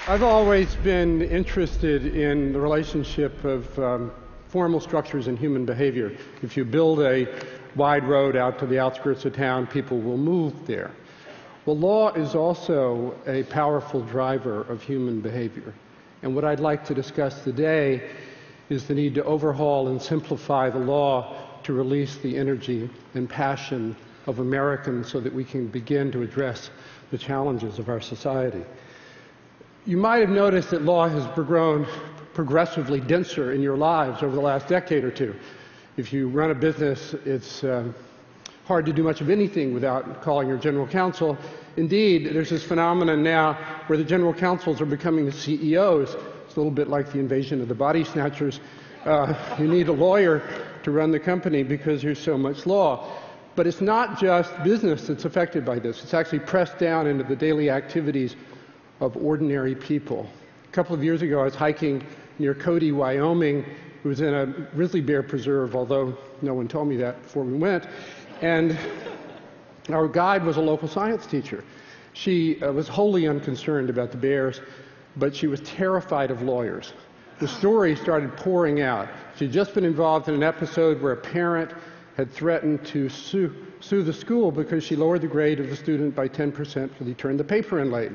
I've always been interested in the relationship of formal structures and human behavior. If you build a wide road out to the outskirts of town, people will move there. Well, law is also a powerful driver of human behavior. And what I'd like to discuss today is the need to overhaul and simplify the law to release the energy and passion of Americans so that we can begin to address the challenges of our society. You might have noticed that law has grown progressively denser in your lives over the last decade or two. If you run a business, it's hard to do much of anything without calling your general counsel. Indeed, there's this phenomenon now where the general counsels are becoming the CEOs. It's a little bit like the invasion of the body snatchers. You need a lawyer to run the company because there's so much law. But it's not just business that's affected by this. It's actually pressed down into the daily activities of ordinary people. A couple of years ago, I was hiking near Cody, Wyoming. It was in a grizzly bear preserve, although no one told me that before we went. And our guide was a local science teacher. She was wholly unconcerned about the bears, but she was terrified of lawyers. The story started pouring out. She'd just been involved in an episode where a parent had threatened to sue the school because she lowered the grade of the student by 10% because he turned the paper in late.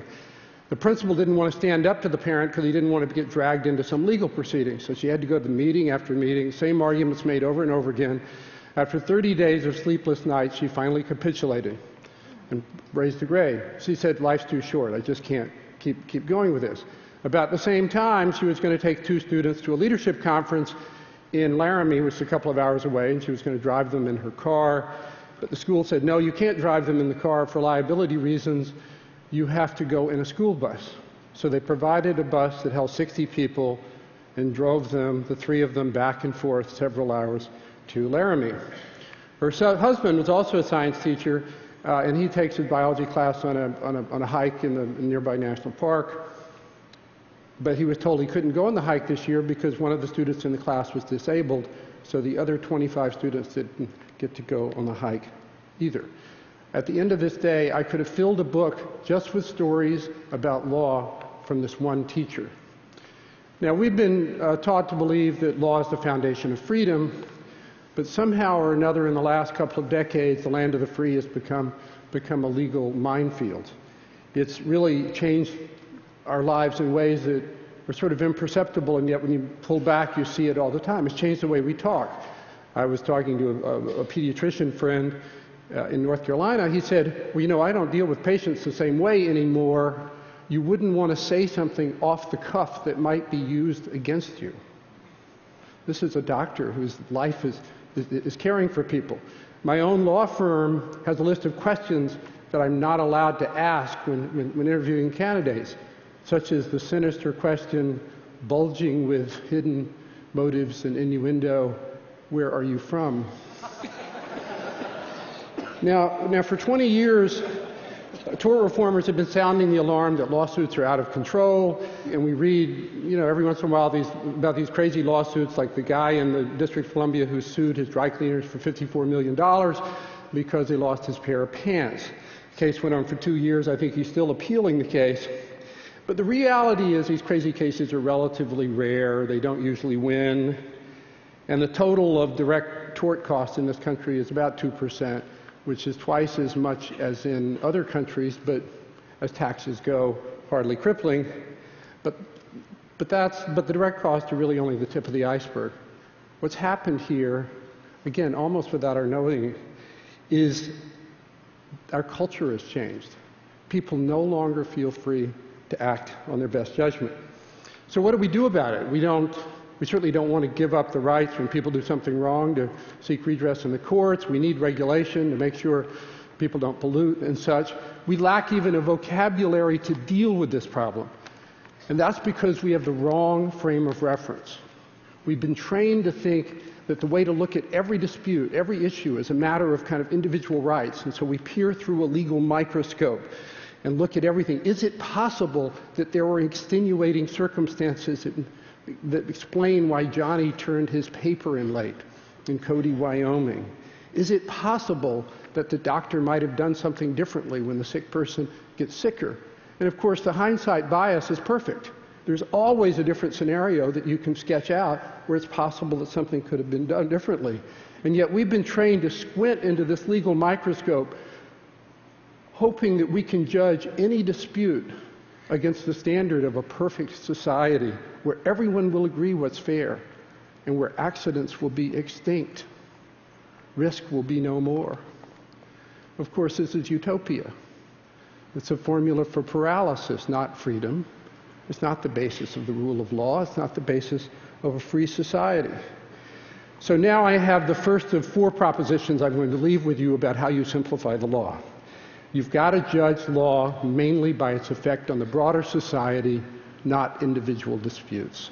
The principal didn't want to stand up to the parent because he didn't want to get dragged into some legal proceeding. So she had to go to meeting after meeting, same arguments made over and over again. After 30 days of sleepless nights, she finally capitulated and raised the grade. She said, life's too short. I just can't keep going with this. About the same time, she was going to take two students to a leadership conference in Laramie, which is a couple of hours away, and she was going to drive them in her car. But the school said, no, you can't drive them in the car for liability reasons. You have to go in a school bus. So they provided a bus that held 60 people and drove them, the three of them, back and forth several hours to Laramie. Her husband was also a science teacher, and he takes his biology class on a hike in the nearby national park. But he was told he couldn't go on the hike this year because one of the students in the class was disabled, so the other 25 students didn't get to go on the hike either. At the end of this day, I could have filled a book just with stories about law from this one teacher. Now, we've been taught to believe that law is the foundation of freedom, but somehow or another in the last couple of decades, the land of the free has become a legal minefield. It's really changed our lives in ways that are sort of imperceptible, and yet when you pull back, you see it all the time. It's changed the way we talk. I was talking to a pediatrician friend in North Carolina. He said, well, you know, I don't deal with patients the same way anymore. You wouldn't want to say something off the cuff that might be used against you. This is a doctor whose life is caring for people. My own law firm has a list of questions that I'm not allowed to ask when interviewing candidates, such as the sinister question, bulging with hidden motives and innuendo, where are you from? Now, for 20 years, tort reformers have been sounding the alarm that lawsuits are out of control, and we read, every once in a while about these crazy lawsuits, like the guy in the District of Columbia who sued his dry cleaners for $54 million because they lost his pair of pants. The case went on for 2 years. I think he's still appealing the case. But the reality is these crazy cases are relatively rare. They don't usually win. And the total of direct tort costs in this country is about 2%. Which is twice as much as in other countries, but as taxes go, hardly crippling. But the direct costs are really only the tip of the iceberg. What's happened here, again, almost without our knowing, is our culture has changed. People no longer feel free to act on their best judgment. So what do we do about it? We certainly don't want to give up the rights when people do something wrong to seek redress in the courts. We need regulation to make sure people don't pollute and such. We lack even a vocabulary to deal with this problem. And that's because we have the wrong frame of reference. We've been trained to think that the way to look at every dispute, every issue, is a matter of kind of individual rights. And so we peer through a legal microscope and look at everything. Is it possible that there were extenuating circumstances that explain why Johnny turned his paper in late in Cody, Wyoming? Is it possible that the doctor might have done something differently when the sick person gets sicker? And of course, the hindsight bias is perfect. There's always a different scenario that you can sketch out where it's possible that something could have been done differently. And yet we've been trained to squint into this legal microscope, hoping that we can judge any dispute against the standard of a perfect society where everyone will agree what's fair and where accidents will be extinct. Risk will be no more. Of course, this is utopia. It's a formula for paralysis, not freedom. It's not the basis of the rule of law. It's not the basis of a free society. So now I have the first of 4 propositions I'm going to leave with you about how you simplify the law. You've got to judge law mainly by its effect on the broader society, not individual disputes.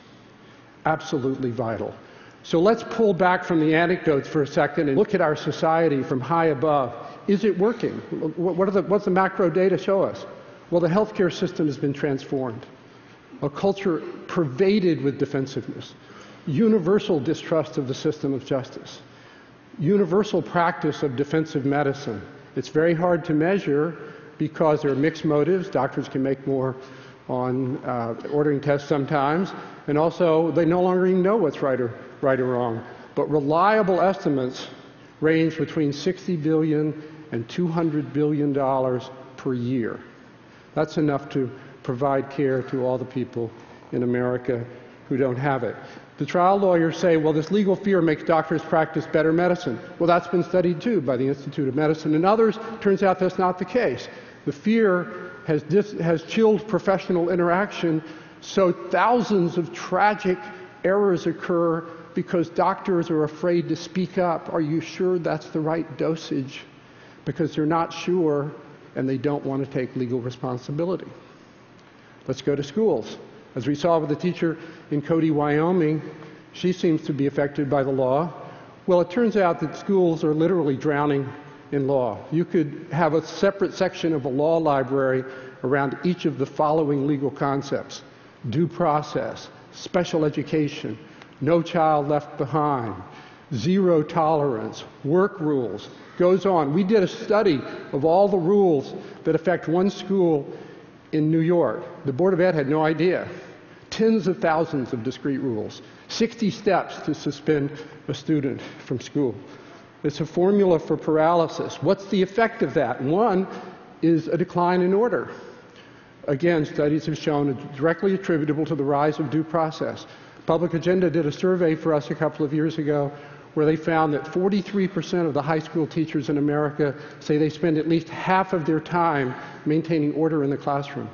Absolutely vital. So let's pull back from the anecdotes for a second and look at our society from high above. Is it working? What's the macro data show us? Well, the healthcare system has been transformed. A culture pervaded with defensiveness, universal distrust of the system of justice, universal practice of defensive medicine. It's very hard to measure because there are mixed motives. Doctors can make more on ordering tests sometimes, and also they no longer even know what's right or wrong. But reliable estimates range between $60 billion and $200 billion per year. That's enough to provide care to all the people in America who don't have it. The trial lawyers say, well, this legal fear makes doctors practice better medicine. Well, that's been studied too by the Institute of Medicine and others. Turns out that's not the case. The fear has chilled professional interaction, so thousands of tragic errors occur because doctors are afraid to speak up. Are you sure that's the right dosage? Because they're not sure and they don't want to take legal responsibility. Let's go to schools. As we saw with the teacher in Cody, Wyoming, she seems to be affected by the law. Well, it turns out that schools are literally drowning in law. You could have a separate section of a law library around each of the following legal concepts: due process, special education, no child left behind, zero tolerance, work rules, goes on. We did a study of all the rules that affect one school in New York. The Board of Ed had no idea. Tens of thousands of discrete rules, 60 steps to suspend a student from school. It's a formula for paralysis. What's the effect of that? One is a decline in order. Again, studies have shown it's directly attributable to the rise of due process. Public Agenda did a survey for us a couple of years ago where they found that 43% of the high school teachers in America say they spend at least half of their time maintaining order in the classroom.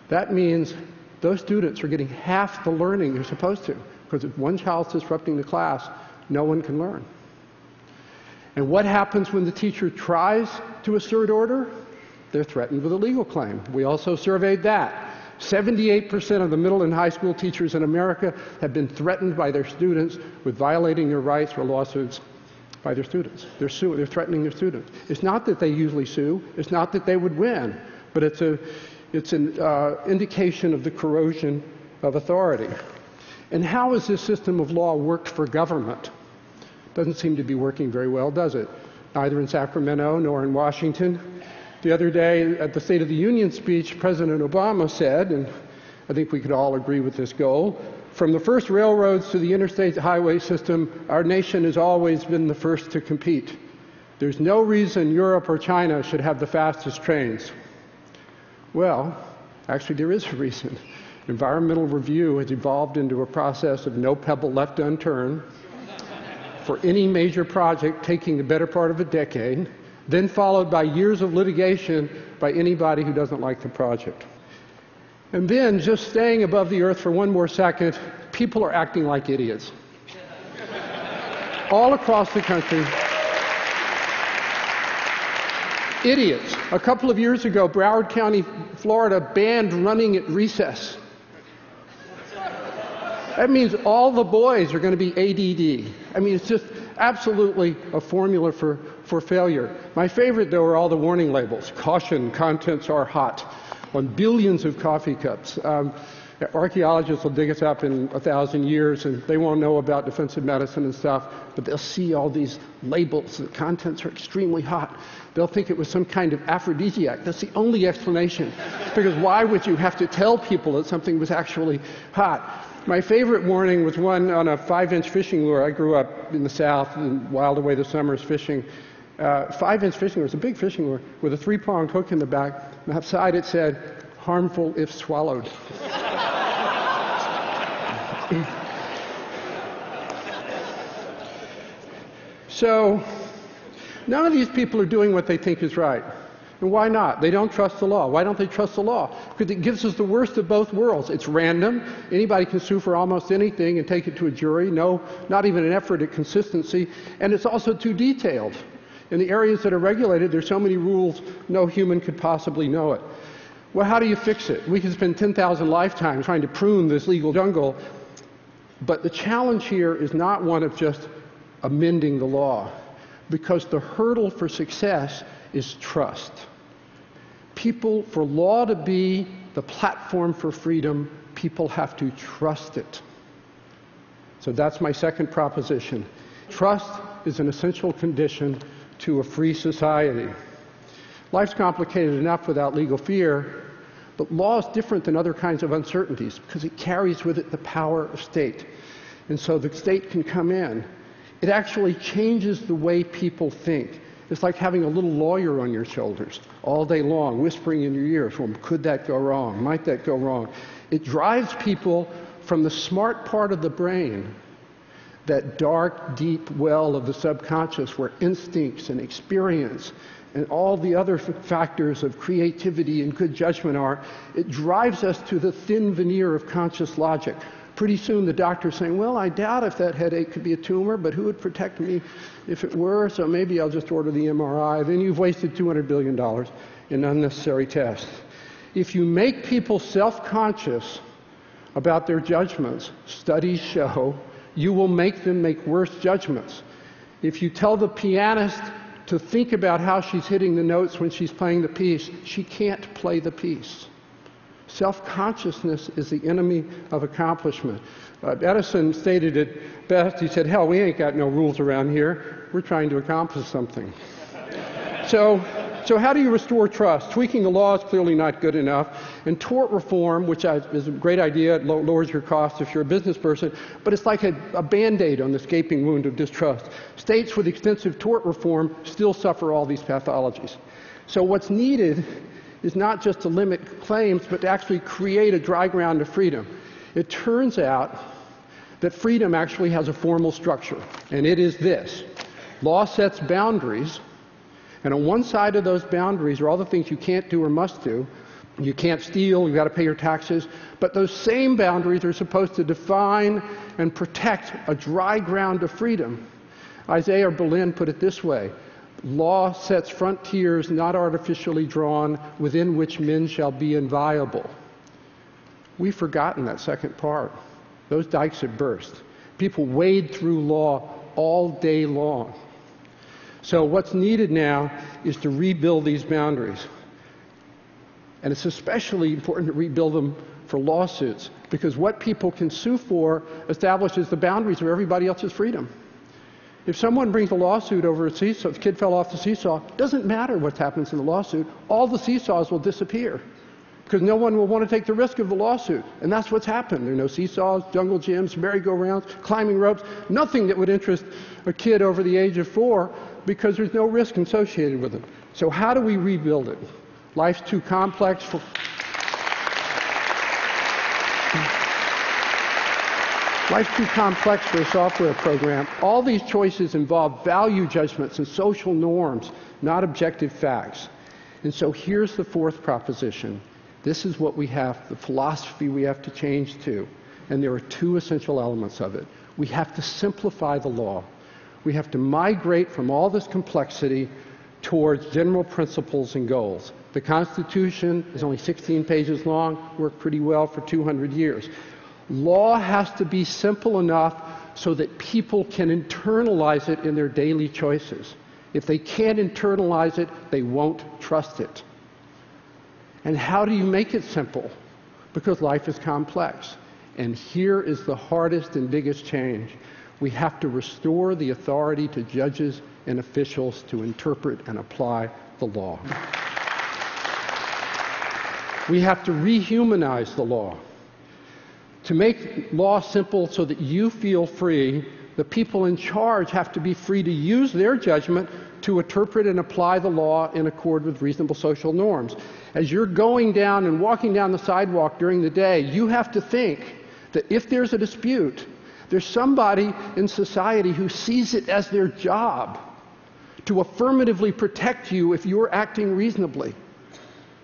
That means those students are getting half the learning they're supposed to, because if one child's disrupting the class, no one can learn. And what happens when the teacher tries to assert order? They're threatened with a legal claim. We also surveyed that. 78% of the middle and high school teachers in America have been threatened by their students with violating their rights or lawsuits by their students. They're threatening their students. It's not that they usually sue. It's not that they would win. But it's an indication of the corrosion of authority. And how has this system of law worked for government? Doesn't seem to be working very well, does it? Neither in Sacramento nor in Washington. The other day at the State of the Union speech, President Obama said, and I think we could all agree with this goal, from the first railroads to the interstate highway system, our nation has always been the first to compete. There's no reason Europe or China should have the fastest trains. Well, actually there is a reason. Environmental review has evolved into a process of no pebble left unturned for any major project taking the better part of a decade, then followed by years of litigation by anybody who doesn't like the project. And then, just staying above the earth for one more second, people are acting like idiots. All across the country. Idiots. A couple of years ago, Broward County, Florida banned running at recess. That means all the boys are going to be ADD. I mean, it's just absolutely a formula for failure. My favorite, though, are all the warning labels. Caution, contents are hot, on billions of coffee cups. Archaeologists will dig us up in 1,000 years and they won't know about defensive medicine and stuff, but they'll see all these labels. The contents are extremely hot. They'll think it was some kind of aphrodisiac. That's the only explanation. Because why would you have to tell people that something was actually hot? My favorite warning was one on a 5-inch fishing lure. I grew up in the South and wiled away the summers fishing. 5-inch fishing lure, it's a big fishing lure with a 3-pronged hook in the back. And outside it said, harmful if swallowed. So, none of these people are doing what they think is right. And why not? They don't trust the law. Why don't they trust the law? Because it gives us the worst of both worlds. It's random. Anybody can sue for almost anything and take it to a jury. No, not even an effort at consistency. And it's also too detailed. In the areas that are regulated, there's so many rules, no human could possibly know it. Well, how do you fix it? We can spend 10,000 lifetimes trying to prune this legal jungle. But the challenge here is not one of just amending the law, because the hurdle for success is trust. People, for law to be the platform for freedom, people have to trust it. So that's my second proposition. Trust is an essential condition to a free society. Life's complicated enough without legal fear, but law is different than other kinds of uncertainties because it carries with it the power of state. And so the state can come in. It actually changes the way people think. It's like having a little lawyer on your shoulders all day long, whispering in your ears, well, could that go wrong? Might that go wrong? It drives people from the smart part of the brain, that dark, deep well of the subconscious where instincts and experience and all the other factors of creativity and good judgment are. It drives us to the thin veneer of conscious logic. Pretty soon the doctor's saying, well, I doubt if that headache could be a tumor, but who would protect me if it were, so maybe I'll just order the MRI. Then you've wasted $200 billion in unnecessary tests. If you make people self-conscious about their judgments, studies show you will make them make worse judgments. If you tell the pianist to think about how she's hitting the notes when she's playing the piece, she can't play the piece. Self-consciousness is the enemy of accomplishment. Edison stated it best. He said, hell, we ain't got no rules around here. We're trying to accomplish something. So how do you restore trust? Tweaking the law is clearly not good enough. And tort reform, which is a great idea, it lowers your costs if you're a business person, but it's like a Band-Aid on this gaping wound of distrust. States with extensive tort reform still suffer all these pathologies. So what's needed is not just to limit claims, but to actually create a dry ground of freedom. It turns out that freedom actually has a formal structure, and it is this. Law sets boundaries, and on one side of those boundaries are all the things you can't do or must do. You can't steal, you've got to pay your taxes, but those same boundaries are supposed to define and protect a dry ground of freedom. Isaiah Berlin put it this way: law sets frontiers not artificially drawn, within which men shall be inviolable. We've forgotten that second part. Those dikes have burst. People wade through law all day long. So what's needed now is to rebuild these boundaries. And it's especially important to rebuild them for lawsuits, because what people can sue for establishes the boundaries of everybody else's freedom. If someone brings a lawsuit over a seesaw, the kid fell off the seesaw, it doesn't matter what happens in the lawsuit. All the seesaws will disappear because no one will want to take the risk of the lawsuit. And that's what's happened. There are no seesaws, jungle gyms, merry-go-rounds, climbing ropes, nothing that would interest a kid over the age of 4 because there's no risk associated with it. So how do we rebuild it? Life's too complex for... Life's too complex for a software program. All these choices involve value judgments and social norms, not objective facts. And so here's the fourth proposition. This is what we have, the philosophy we have to change to. And there are two essential elements of it. We have to simplify the law. We have to migrate from all this complexity towards general principles and goals. The Constitution is only 16 pages long, worked pretty well for 200 years. Law has to be simple enough so that people can internalize it in their daily choices. If they can't internalize it, they won't trust it. And how do you make it simple? because life is complex. And here is the hardest and biggest change. We have to restore the authority to judges and officials to interpret and apply the law. We have to rehumanize the law. To make law simple so that you feel free, the people in charge have to be free to use their judgment to interpret and apply the law in accord with reasonable social norms. As you're going down and walking down the sidewalk during the day, you have to think that if there's a dispute, there's somebody in society who sees it as their job to affirmatively protect you if you're acting reasonably.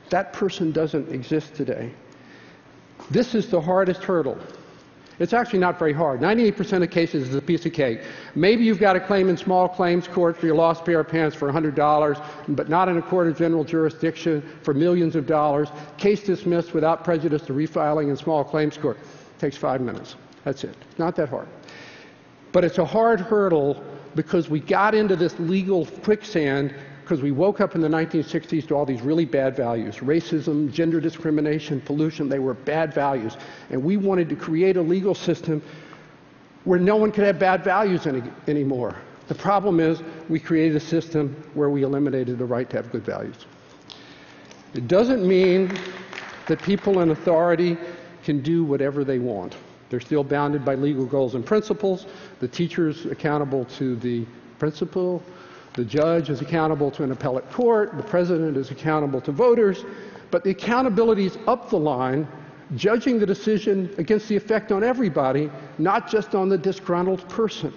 That person doesn't exist today. This is the hardest hurdle. It's actually not very hard. 98% of cases is a piece of cake. Maybe you've got a claim in small claims court for your lost pair of pants for $100, but not in a court of general jurisdiction for millions of dollars. Case dismissed without prejudice to refiling in small claims court. It takes 5 minutes. That's it. It's not that hard. But it's a hard hurdle because we got into this legal quicksand because we woke up in the 1960s to all these really bad values. Racism, gender discrimination, pollution, they were bad values. And we wanted to create a legal system where no one could have bad values anymore. The problem is we created a system where we eliminated the right to have good values. It doesn't mean that people in authority can do whatever they want. They're still bounded by legal goals and principles. The teacher's accountable to the principal. The judge is accountable to an appellate court. The president is accountable to voters. But the accountability is up the line, judging the decision against the effect on everybody, not just on the disgruntled person.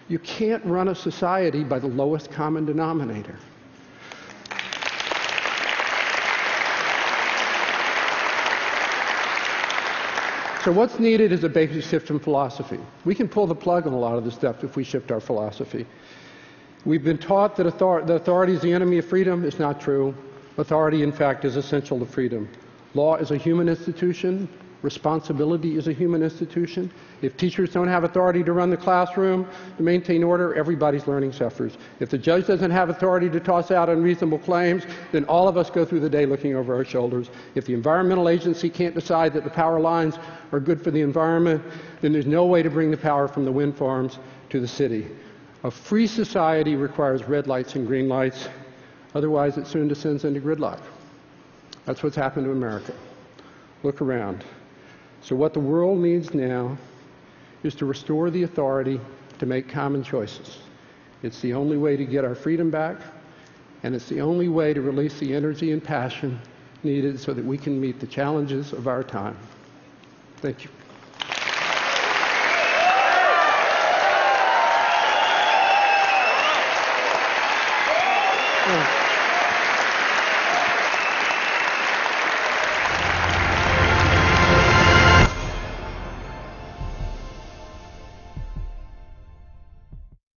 You can't run a society by the lowest common denominator. So what's needed is a basic shift in philosophy. We can pull the plug on a lot of this stuff if we shift our philosophy. We've been taught that authority is the enemy of freedom. It's not true. Authority, in fact, is essential to freedom. Law is a human institution. Responsibility is a human institution. If teachers don't have authority to run the classroom, to maintain order, everybody's learning suffers. If the judge doesn't have authority to toss out unreasonable claims, then all of us go through the day looking over our shoulders. If the environmental agency can't decide that the power lines are good for the environment, then there's no way to bring the power from the wind farms to the city. A free society requires red lights and green lights. Otherwise, it soon descends into gridlock. That's what's happened to America. Look around. So what the world needs now is to restore the authority to make common choices. It's the only way to get our freedom back, and it's the only way to release the energy and passion needed so that we can meet the challenges of our time. Thank you.